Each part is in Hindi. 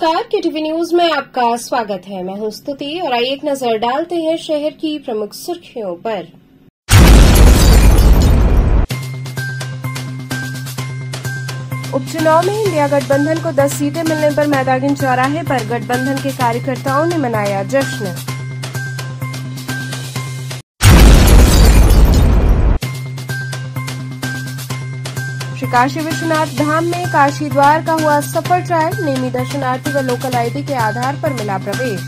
नमस्कार, केटीवी न्यूज में आपका स्वागत है। मैं हूं स्तुति और आइए एक नजर डालते हैं शहर की प्रमुख सुर्खियों पर। उपचुनाव में इंडिया गठबंधन को 10 सीटें मिलने पर मैदागिन चौराहे पर गठबंधन के कार्यकर्ताओं ने मनाया जश्न। श्री काशी विश्वनाथ धाम में काशी द्वार का हुआ सफल ट्रायल, नेमी दर्शनार्थी व लोकल आईडी के आधार पर मिला प्रवेश।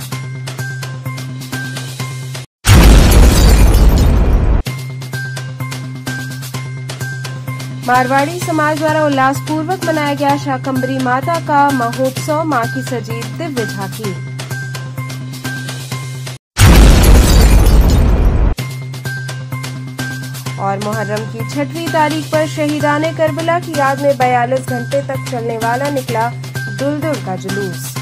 मारवाड़ी समाज द्वारा उल्लासपूर्वक मनाया गया शाकंभरी माता का महोत्सव, मां की सजी दिव्य झांकी। और मुहर्रम की 6वीं तारीख पर शहीदाने करबला की याद में 42 घंटे तक चलने वाला निकला दुलदुल का जुलूस।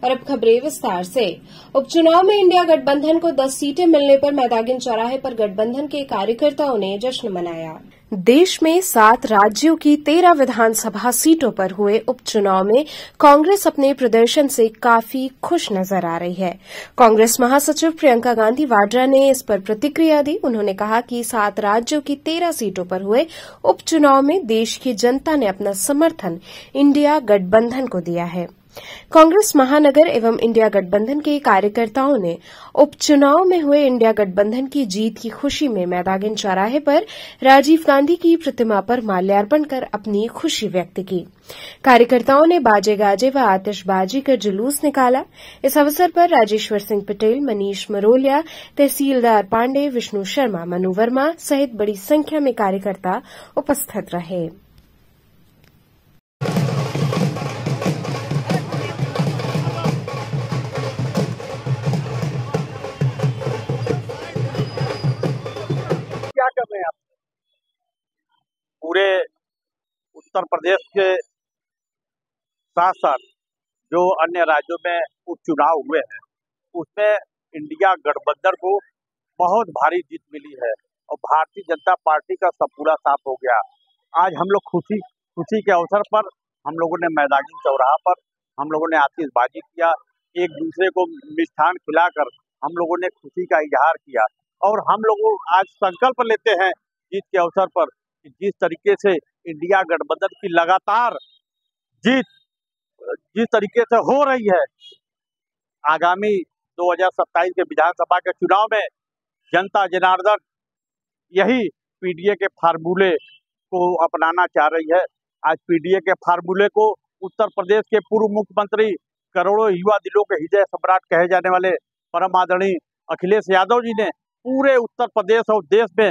और अब खबरें विस्तार से। उपचुनाव में इंडिया गठबंधन को 10 सीटें मिलने पर मैदागिन चौराहे पर गठबंधन के कार्यकर्ताओं ने जश्न मनाया। देश में 7 राज्यों की 13 विधानसभा सीटों पर हुए उपचुनाव में कांग्रेस अपने प्रदर्शन से काफी खुश नजर आ रही है। कांग्रेस महासचिव प्रियंका गांधी वाड्रा ने इस पर प्रतिक्रिया दी। उन्होंने कहा कि 7 राज्यों की 13 सीटों पर हुए उपचुनाव में देश की जनता ने अपना समर्थन इंडिया गठबंधन को दिया है। कांग्रेस महानगर एवं इंडिया गठबंधन के कार्यकर्ताओं ने उपचुनाव में हुए इंडिया गठबंधन की जीत की खुशी में मैदागिन चौराहे पर राजीव गांधी की प्रतिमा पर माल्यार्पण कर अपनी खुशी व्यक्त की। कार्यकर्ताओं ने बाजे गाजे व आतिशबाजी कर जुलूस निकाला। इस अवसर पर राजेश्वर सिंह पटेल, मनीष मरोलिया, तहसीलदार पांडे, विष्णु शर्मा, मनु वर्मा सहित बड़ी संख्या में कार्यकर्ता उपस्थित रहे। क्या कर रहे हैं आप? पूरे उत्तर प्रदेश के साथ साथ जो अन्य राज्यों में उपचुनाव हुए हैं उसमें इंडिया गठबंधन को बहुत भारी जीत मिली है और भारतीय जनता पार्टी का सब पूरा साफ हो गया। आज हम लोग खुशी के अवसर पर हम लोगों ने मैदागिन चौराहा पर हम लोगों ने आतिशबाजी किया, एक दूसरे को मिष्ठान खिलाकर हम लोगों ने खुशी का इजहार किया और हम लोग आज संकल्प लेते हैं जीत के अवसर पर कि जिस तरीके से इंडिया गठबंधन की लगातार जीत जिस तरीके से हो रही है, आगामी 2027 के विधानसभा के चुनाव में जनता जनार्दन यही पीडीए के फार्मूले को अपनाना चाह रही है। आज पीडीए के फार्मूले को उत्तर प्रदेश के पूर्व मुख्यमंत्री, करोड़ों युवा दिलों के हृदय सम्राट कहे जाने वाले परम आदरणीय अखिलेश यादव जी ने पूरे उत्तर प्रदेश और देश में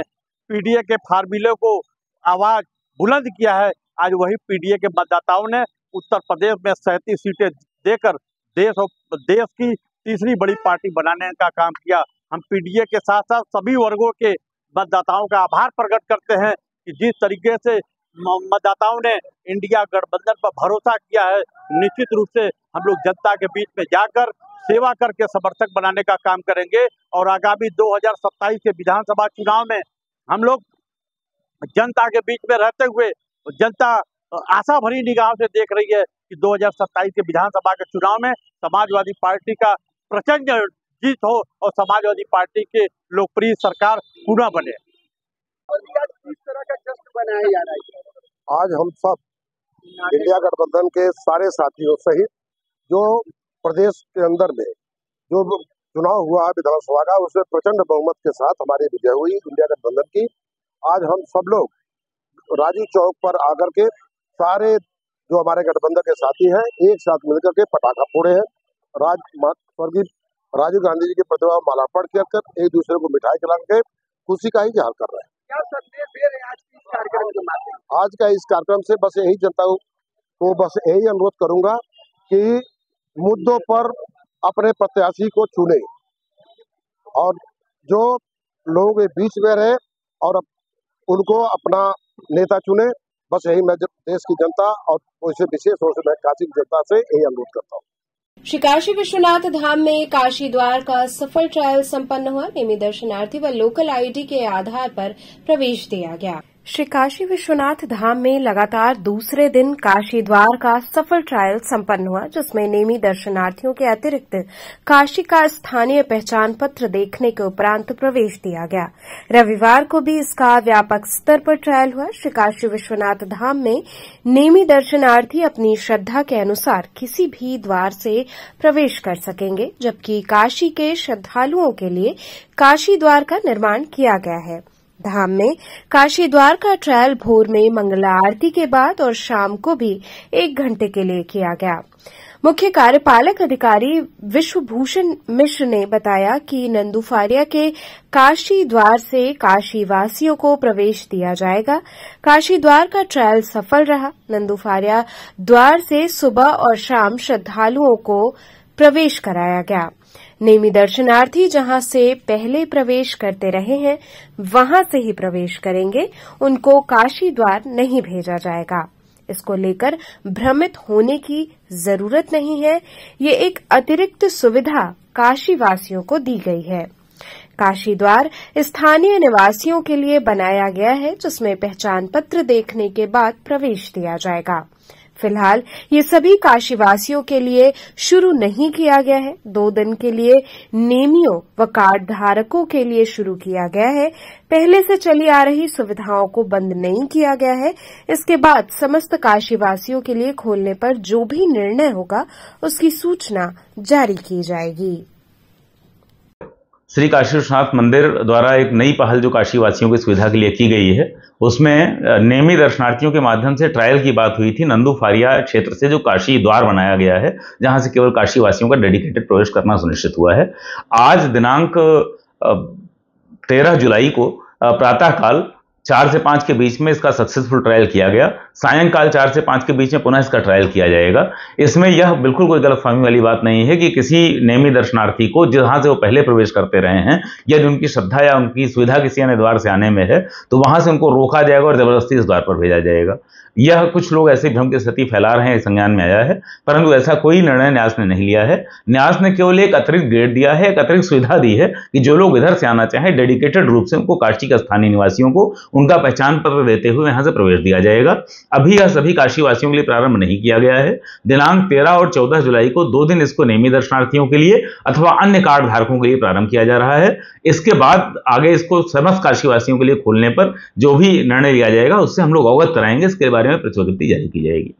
पीडीए के फार्मूले को आवाज बुलंद किया है। आज वही पीडीए के मतदाताओं ने उत्तर प्रदेश में 37 सीटें देकर देश की तीसरी बड़ी पार्टी बनाने का काम किया। हम पीडीए के साथ साथ सभी वर्गों के मतदाताओं का आभार प्रकट करते हैं कि जिस तरीके से मतदाताओं ने इंडिया गठबंधन पर भरोसा किया है, निश्चित रूप से हम लोग जनता के बीच में जाकर सेवा करके समर्थक बनाने का काम करेंगे और आगामी 2027 के विधानसभा चुनाव में हम लोग जनता के बीच में रहते हुए जनता आशा भरी निगाह से देख रही है कि 2027 के विधानसभा के चुनाव में समाजवादी पार्टी का प्रचंड जीत हो और समाजवादी पार्टी के लोकप्रिय सरकार पुनः बने। किस तरह का जश्न मनाया जा रहा है? आज हम सब इंडिया गठबंधन के सारे साथियों सहित जो प्रदेश के अंदर में जो चुनाव हुआ है विधानसभा का, उसमें प्रचंड बहुमत के साथ हमारी विजय हुई इंडिया गठबंधन की। आज हम सब लोग राजू चौक पर आकर के सारे जो हमारे गठबंधन के साथी हैं एक साथ मिलकर के पटाखा फोड़े हैं। स्वर्गीय राजीव गांधी जी की प्रतिमा माल्यार्पण कर एक दूसरे को मिठाई खिला के खुशी का इजहार कर रहे हैं। क्या संदेश दे रहे हैं आज के इस कार्यक्रम के माध्यम? आज का इस कार्यक्रम से बस यही जनता को बस यही अनुरोध करूंगा कि मुद्दों पर अपने प्रत्याशी को चुने और जो लोगों के बीच में रहे और उनको अपना नेता चुने। बस यही मैं देश की जनता और उसे विशेष रूप से मैं काशी की जनता से यही अनुरोध करता हूँ। श्री काशी विश्वनाथ धाम में काशी द्वार का सफल ट्रायल संपन्न हुआ। नेमी दर्शनार्थी व लोकल आईडी के आधार पर प्रवेश दिया गया। श्री काशी विश्वनाथ धाम में लगातार दूसरे दिन काशी द्वार का सफल ट्रायल संपन्न हुआ, जिसमें नेमी दर्शनार्थियों के अतिरिक्त काशी का स्थानीय पहचान पत्र देखने के उपरांत प्रवेश दिया गया। रविवार को भी इसका व्यापक स्तर पर ट्रायल हुआ। श्री काशी विश्वनाथ धाम में नेमी दर्शनार्थी अपनी श्रद्धा के अनुसार किसी भी द्वार से प्रवेश कर सकेंगे, जबकि काशी के श्रद्धालुओं के लिए काशी द्वार का निर्माण किया गया है। धाम में काशी द्वार का ट्रायल भोर में मंगला आरती के बाद और शाम को भी 1 घंटे के लिए किया गया। मुख्य कार्यपालक अधिकारी विश्वभूषण मिश्र ने बताया कि नंदूफारिया के काशी द्वार से काशी वासियों को प्रवेश दिया जाएगा। काशी द्वार का ट्रायल सफल रहा। नंदूफारिया द्वार से सुबह और शाम श्रद्धालुओं को प्रवेश कराया गया। नेमी दर्शनार्थी जहां से पहले प्रवेश करते रहे हैं वहां से ही प्रवेश करेंगे, उनको काशी द्वार नहीं भेजा जाएगा। इसको लेकर भ्रमित होने की जरूरत नहीं है। ये एक अतिरिक्त सुविधा काशी वासियों को दी गई है। काशी द्वार स्थानीय निवासियों के लिए बनाया गया है, जिसमें पहचान पत्र देखने के बाद प्रवेश दिया जाएगा। फिलहाल ये सभी काशीवासियों के लिए शुरू नहीं किया गया है। 2 दिन के लिए नेमियों व कार्ड धारकों के लिए शुरू किया गया है। पहले से चली आ रही सुविधाओं को बंद नहीं किया गया है। इसके बाद समस्त काशीवासियों के लिए खोलने पर जो भी निर्णय होगा उसकी सूचना जारी की जाएगी। श्री काशी विश्वनाथ मंदिर द्वारा एक नई पहल जो काशी वासियों की सुविधा के लिए की गई है, उसमें नेमी दर्शनार्थियों के माध्यम से ट्रायल की बात हुई थी। नंदूफारिया क्षेत्र से जो काशी द्वार बनाया गया है, जहां से केवल काशी वासियों का डेडिकेटेड प्रवेश करना सुनिश्चित हुआ है। आज दिनांक 13 जुलाई को प्रातःकाल 4 से 5 के बीच में इसका सक्सेसफुल ट्रायल किया गया। सायंकाल 4 से 5 के बीच में पुनः इसका ट्रायल किया जाएगा। इसमें यह बिल्कुल कोई गलतफहमी वाली बात नहीं है कि किसी नेमी दर्शनार्थी को जहां से वो पहले प्रवेश करते रहे हैं, यदि उनकी श्रद्धा या उनकी सुविधा किसी अन्य द्वार से आने में है, तो वहां से उनको रोका जाएगा और जबरदस्ती इस द्वार पर भेजा जाएगा। यह कुछ लोग ऐसे भ्रम की स्थिति फैला रहे हैं, संज्ञान में आया है, परंतु ऐसा कोई निर्णय न्यास ने नहीं लिया है। न्यास ने केवल एक अतिरिक्त गेट दिया है, एक अतिरिक्त सुविधा दी है कि जो लोग इधर से आना चाहें, डेडिकेटेड रूप से उनको काशी के स्थानीय निवासियों को उनका पहचान पत्र देते हुए यहां से प्रवेश दिया जाएगा। अभी यह सभी काशी वासियों के लिए प्रारंभ नहीं किया गया है। दिनांक 13 और 14 जुलाई को 2 दिन इसको नेमी दर्शनार्थियों के लिए अथवा अन्य कार्ड धारकों के लिए प्रारंभ किया जा रहा है। इसके बाद आगे इसको समस्त काशी वासियों के लिए खोलने पर जो भी निर्णय लिया जाएगा उससे हम लोग अवगत कराएंगे। इसके बारे में प्रत्युत्पत्ति जारी की जाएगी।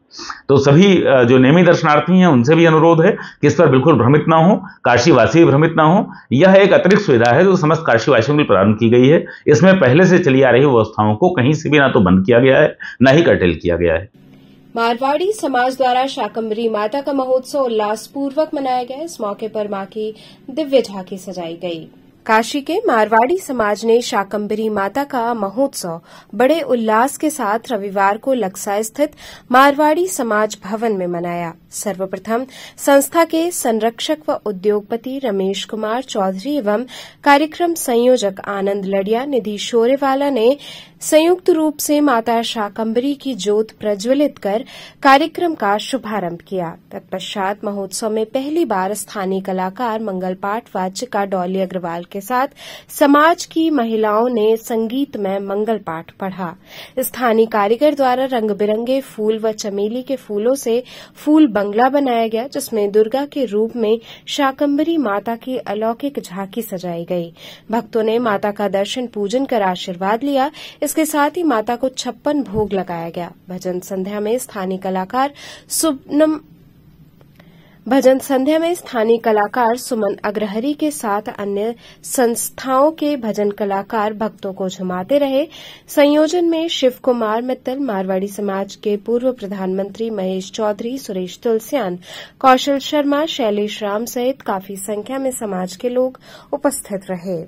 तो सभी जो नेमी दर्शनार्थी हैं उनसे भी अनुरोध है कि इस पर बिल्कुल भ्रमित ना हो, काशीवासी भ्रमित ना हो। यह एक अतिरिक्त सुविधा है जो समस्त काशीवासियों के लिए प्रारंभ की गई है। इसमें पहले से चली आ रही व्यवस्थाओं को कहीं से भी ना तो बंद किया गया है, ना ही कर्टेल किया गया है। मारवाड़ी समाज द्वारा शाकंभरी माता का महोत्सव उल्लासपूर्वक मनाया गया। इस मौके पर मां की दिव्य झांकी सजाई गई। काशी के मारवाड़ी समाज ने शाकंभरी माता का महोत्सव बड़े उल्लास के साथ रविवार को लक्सा स्थित मारवाड़ी समाज भवन में मनाया। सर्वप्रथम संस्था के संरक्षक व उद्योगपति रमेश कुमार चौधरी एवं कार्यक्रम संयोजक आनंद लड़िया, निधि शोरेवाला ने संयुक्त रूप से माता शाकंभरी की ज्योत प्रज्वलित कर कार्यक्रम का शुभारंभ किया। तत्पश्चात महोत्सव में पहली बार स्थानीय कलाकार मंगल पाठ वाचिका डॉली अग्रवाल के साथ समाज की महिलाओं ने संगीतमय मंगल पाठ पढ़ा। स्थानीय कारीगर द्वारा रंग बिरंगे फूल व चमेली के फूलों से फूल बंगला बनाया गया, जिसमें दुर्गा के रूप में शाकंभरी माता की अलौकिक झांकी सजाई गई। भक्तों ने माता का दर्शन पूजन कर आशीर्वाद लिया। इसके साथ ही माता को 56 भोग लगाया गया। भजन संध्या में स्थानीय कलाकार सुमन अग्रहरी के साथ अन्य संस्थाओं के भजन कलाकार भक्तों को झुमाते रहे। संयोजन में शिव कुमार मित्तल, मारवाड़ी समाज के पूर्व प्रधानमंत्री महेश चौधरी, सुरेश तुलसियान, कौशल शर्मा, शैलेश राम सहित काफी संख्या में समाज के लोग उपस्थित रहे।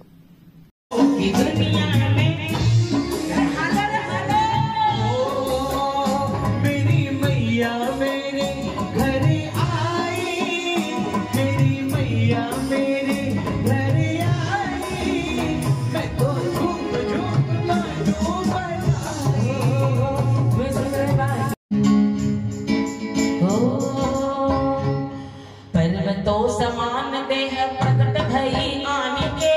समान देह प्रकट भई आने के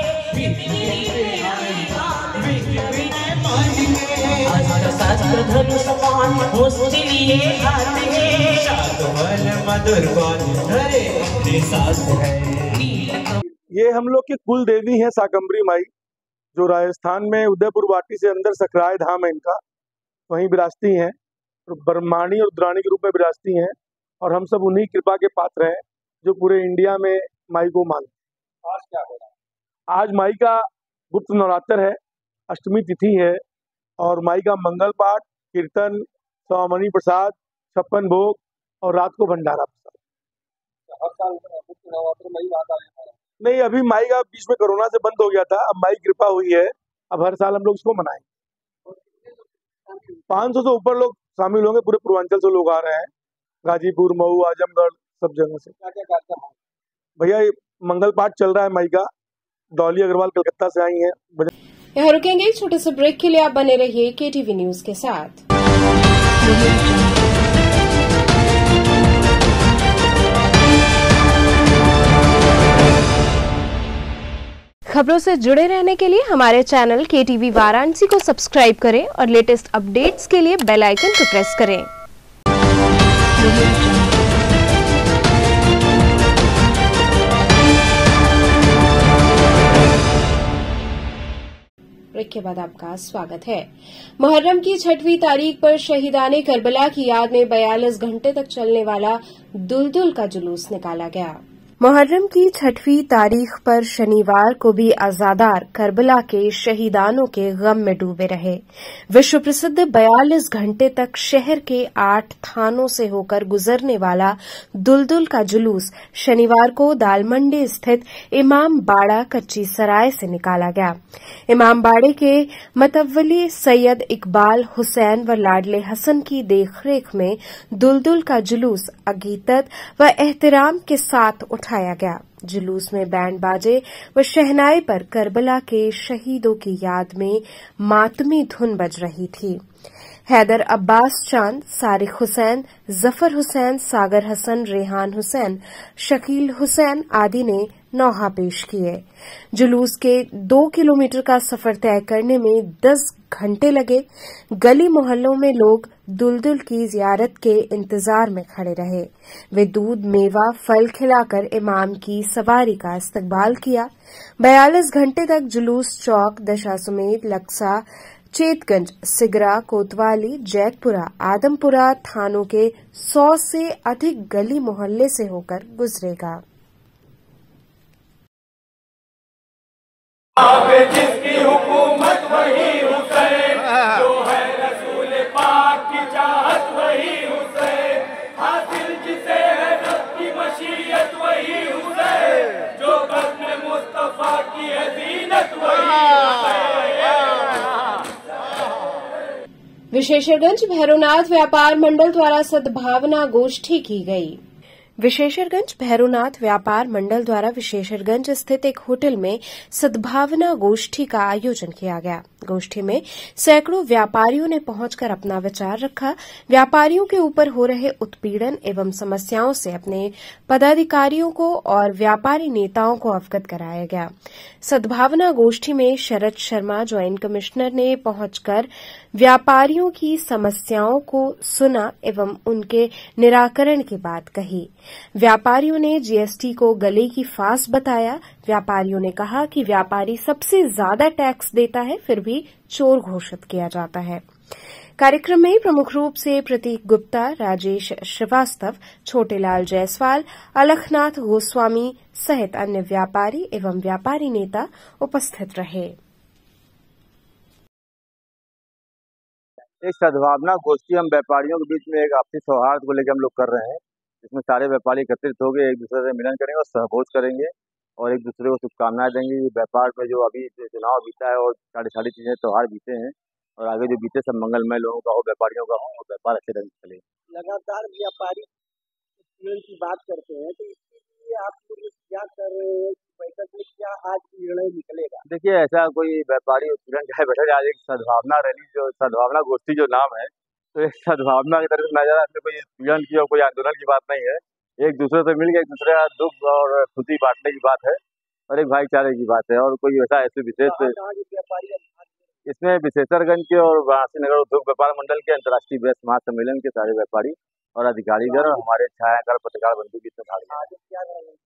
इंद्रधनुष पान होस्ट लिए आते हैं, शातवल मधुर पान धरे अपने साथ है। ये हम लोग की कुल देवी है शाकंभरी माई, जो राजस्थान में उदयपुर वाटी से अंदर सकराय धाम है इनका, वहीं विराजती हैं, ब्रह्माणी और रुद्राणी के रूप में विराजती हैं, और हम सब उन्हीं कृपा के पात्र हैं जो पूरे इंडिया में माई को मानते हैं। आज क्या हो रहा है? आज माई का गुप्त नवरात्र है, अष्टमी तिथि है, और माई का मंगल पाठ, कीर्तन, स्वामणि प्रसाद, 56 भोग और रात को भंडारा प्रसाद। हर साल गुप्त नवरात्र माई आता है? नहीं, अभी माई का बीच में कोरोना से बंद हो गया था, अब माई कृपा हुई है, अब हर साल हम लोग इसको मनाएंगे। 500 से ऊपर लोग शामिल होंगे, पूरे पूर्वांचल से लोग आ रहे हैं, गाजीपुर, मऊ, आजमगढ़, सब जगह से। क्या क्या कार्यक्रम है भैया? मंगल पाठ चल रहा है माई का, डॉली अग्रवाल कलकत्ता से आई हैं। यहाँ रुकेंगे एक छोटे से ब्रेक के लिए, आप बने रहिए केटीवी न्यूज के साथ। खबरों से जुड़े रहने के लिए हमारे चैनल केटीवी वाराणसी को सब्सक्राइब करें और लेटेस्ट अपडेट्स के लिए बेल आइकन को प्रेस करें। ब्रेक के बाद आपका स्वागत है। मुहर्रम की 6वीं तारीख पर शहीदाने करबला की याद में 42 घंटे तक चलने वाला दुलदुल का जुलूस निकाला गया। मुहर्रम की 6वीं तारीख पर शनिवार को भी अज़ादार करबला के शहीदानों के गम में डूबे रहे। विश्व प्रसिद्ध 42 घंटे तक शहर के 8 थानों से होकर गुजरने वाला दुलदुल का जुलूस शनिवार को दालमंडी स्थित इमाम बाड़ा कच्ची सराय से निकाला गया। इमाम बाड़े के मतवली सैयद इकबाल हुसैन व लाडले हसन की देखरेख में दुलदुल का जुलूस अकीदत व एहतराम के साथ उठाया गया। जुलूस में बैंड बाजे व शहनाई पर करबला के शहीदों की याद में मातमी धुन बज रही थी। हैदर अब्बास चांद, सारिक हुसैन, जफर हुसैन, सागर हसन, रेहान हुसैन, शकील हुसैन आदि ने नौहा पेश किए। जुलूस के 2 किलोमीटर का सफर तय करने में 10 घंटे लगे। गली मोहल्लों में लोग दुलदुल की जियारत के इंतजार में खड़े रहे। वे दूध, मेवा, फल खिलाकर इमाम की सवारी का इस्तकबाल किया। 42 घंटे तक जुलूस चौक, दशासमेत, लक्सा, चेतगंज, सिगरा, कोतवाली, जैतपुरा, आदमपुरा थानों के 100 से अधिक गली मोहल्ले से होकर गुजरेगा। जिसकी हुकूमत वही हुसैन, जो है रसूल पाक की चाहत वही हुसैन, हासिल जिसे है रब की मशीयत वही हुसैन, जो बज़्म मुस्तफा की है ज़ीनत वही हुसैन। विशेषरगंज भैरवनाथ व्यापार मंडल द्वारा सद्भावना गोष्ठी की गई। विशेषरगंज भैरवनाथ व्यापार मंडल द्वारा विशेषरगंज स्थित एक होटल में सद्भावना गोष्ठी का आयोजन किया गया। गोष्ठी में सैकड़ों व्यापारियों ने पहुंचकर अपना विचार रखा। व्यापारियों के ऊपर हो रहे उत्पीड़न एवं समस्याओं से अपने पदाधिकारियों को और व्यापारी नेताओं को अवगत कराया गया। सद्भावना गोष्ठी में शरद शर्मा ज्वाइंट कमिश्नर ने पहुंचकर व्यापारियों की समस्याओं को सुना एवं उनके निराकरण की बात कही। व्यापारियों ने जीएसटी को गले की फांस बताया। व्यापारियों ने कहा कि व्यापारी सबसे ज्यादा टैक्स देता है, फिर भी चोर घोषित किया जाता है। कार्यक्रम में प्रमुख रूप से प्रतीक गुप्ता, राजेश श्रीवास्तव, छोटेलाल जायसवाल, अलखनाथ गोस्वामी सहित अन्य व्यापारी एवं व्यापारी नेता उपस्थित रहे। एक सद्भावना गोष्ठी हम व्यापारियों के बीच में एक आपसी सौहार्द को लेकर हम लोग कर रहे हैं, जिसमें सारे व्यापारी एकत्रित हो गए, एक दूसरे से मिलन करेंगे और सहभोज करेंगे और एक दूसरे को शुभकामनाएं देंगे। व्यापार में जो अभी चुनाव बीता है और सारी चीजें त्योहार बीते हैं और आगे जो बीते सब मंगलमय लोगों का हो, व्यापारियों का हो और व्यापार अच्छे ढंग से चले। लगातार व्यापारी की बात करते हैं, तो इसके लिए आप लोग क्या कर रहे हैं? बैठक में क्या आज निर्णय निकलेगा? देखिए, ऐसा कोई व्यापारी उत्पीड़न का बैठक, आज एक सद्भावना रैली, जो सद्भावना गोष्ठी जो नाम है, तो एक सद्भावना की तरफ नजर आने कोई उत्पीड़न की और कोई आंदोलन की बात नहीं है। एक दूसरे से मिलकर एक दूसरे का दुख और खुशी बांटने की बात है और एक भाईचारे की बात है और कोई ऐसा ऐसे विशेष इसमें विशेषरगंज के और वाराणसी नगर उद्योग व्यापार मंडल के अंतर्राष्ट्रीय व्यस्त महासम्मेलन के सारे व्यापारी और अधिकारीगण और हमारे छायाकार पत्रकार बंधु की भाग लेंगे।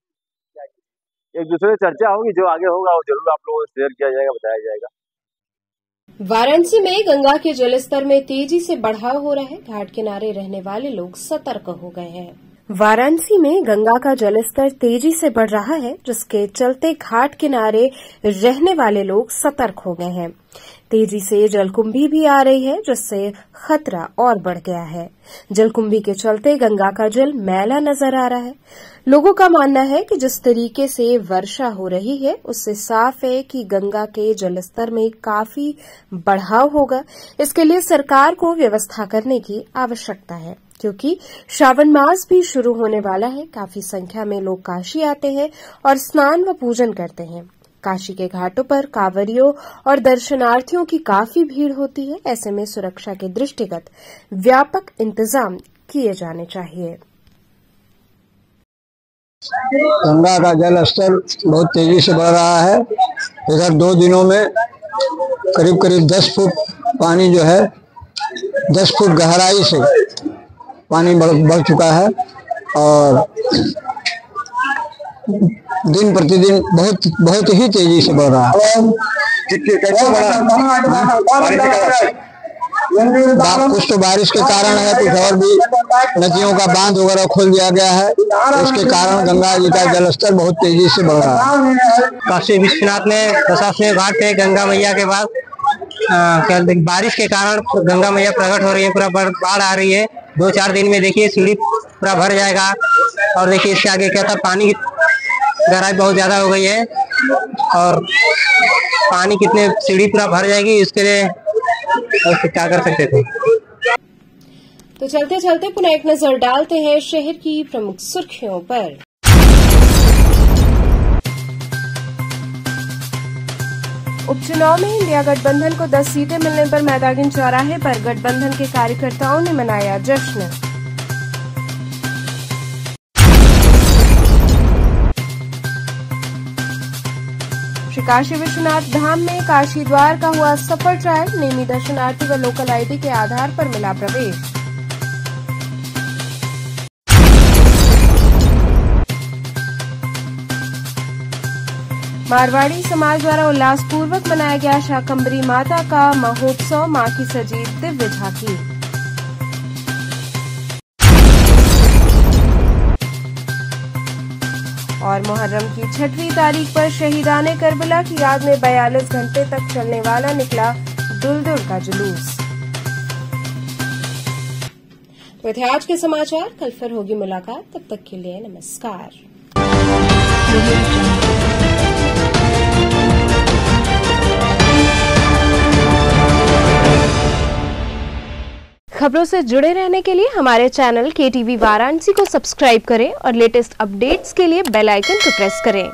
एक दूसरे से चर्चा होगी, जो आगे होगा वो जरूर आप लोगों को शेयर किया जाएगा, बताया जाएगा। वाराणसी में गंगा के जलस्तर में तेजी से बढ़ाव हो रहा है। घाट किनारे रहने वाले लोग सतर्क हो गए हैं। वाराणसी में गंगा का जलस्तर तेजी से बढ़ रहा है, जिसके चलते घाट किनारे रहने वाले लोग सतर्क हो गए हैं। तेजी से जलकुंभी भी आ रही है, जिससे खतरा और बढ़ गया है। जलकुंभी के चलते गंगा का जल मैला नजर आ रहा है। लोगों का मानना है कि जिस तरीके से वर्षा हो रही है, उससे साफ है कि गंगा के जलस्तर में काफी बढ़ाव होगा। इसके लिए सरकार को व्यवस्था करने की आवश्यकता है, क्योंकि श्रावण मास भी शुरू होने वाला है। काफी संख्या में लोग काशी आते हैं और स्नान व पूजन करते हैं। काशी के घाटों पर कांवरियों और दर्शनार्थियों की काफी भीड़ होती है। ऐसे में सुरक्षा के दृष्टिगत व्यापक इंतजाम किए जाने चाहिए। गंगा का जल स्तर बहुत तेजी से बढ़ रहा है। इधर 2 दिनों में करीब 10 फुट पानी जो है 10 फुट गहराई से पानी बढ़ चुका है और दिन प्रतिदिन बहुत ही तेजी से बढ़ रहा है। कुछ तो बारिश के कारण है, कुछ और भी नदियों का बांध वगैरह खोल दिया गया है। उसके कारण गंगा जी का जलस्तर बहुत तेजी से बढ़ रहा है। काशी विश्वनाथ में प्रशासनिक घाट है गंगा मैया के बाद बारिश के कारण गंगा मैया प्रकट हो रही है, पूरा बाढ़ आ रही है। 2-4 दिन में देखिए सीढ़ी पूरा भर जाएगा। और देखिए इसके आगे क्या था, पानी की गहराई बहुत ज्यादा हो गई है और पानी कितने सीढ़ी पूरा भर जाएगी, इसके लिए क्या कर सकते थे। तो चलते चलते पुनः एक नजर डालते हैं शहर की प्रमुख सुर्खियों पर। उपचुनाव में इंडिया गठबंधन को 10 सीटें मिलने पर मैदागिन चौराहे पर गठबंधन के कार्यकर्ताओं ने मनाया जश्न। श्री काशी विश्वनाथ धाम में काशी द्वार का हुआ सफल ट्रायल। नेमी दर्शनार्थी व लोकल आईडी के आधार पर मिला प्रवेश। मारवाड़ी समाज द्वारा उल्लासपूर्वक मनाया गया शाकंभरी माता का महोत्सव। मां की सजी दिव्य झांकी। और मुहर्रम की 6वीं तारीख पर शहीदाने करबला की याद में 42 घंटे तक चलने वाला निकला दुलदुल का जुलूस। तो थे आज के समाचार। कल फिर होगी मुलाकात, तब तक के लिए नमस्कार। खबरों से जुड़े रहने के लिए हमारे चैनल KTV वाराणसी को सब्सक्राइब करें और लेटेस्ट अपडेट्स के लिए बेल आइकन को प्रेस करें।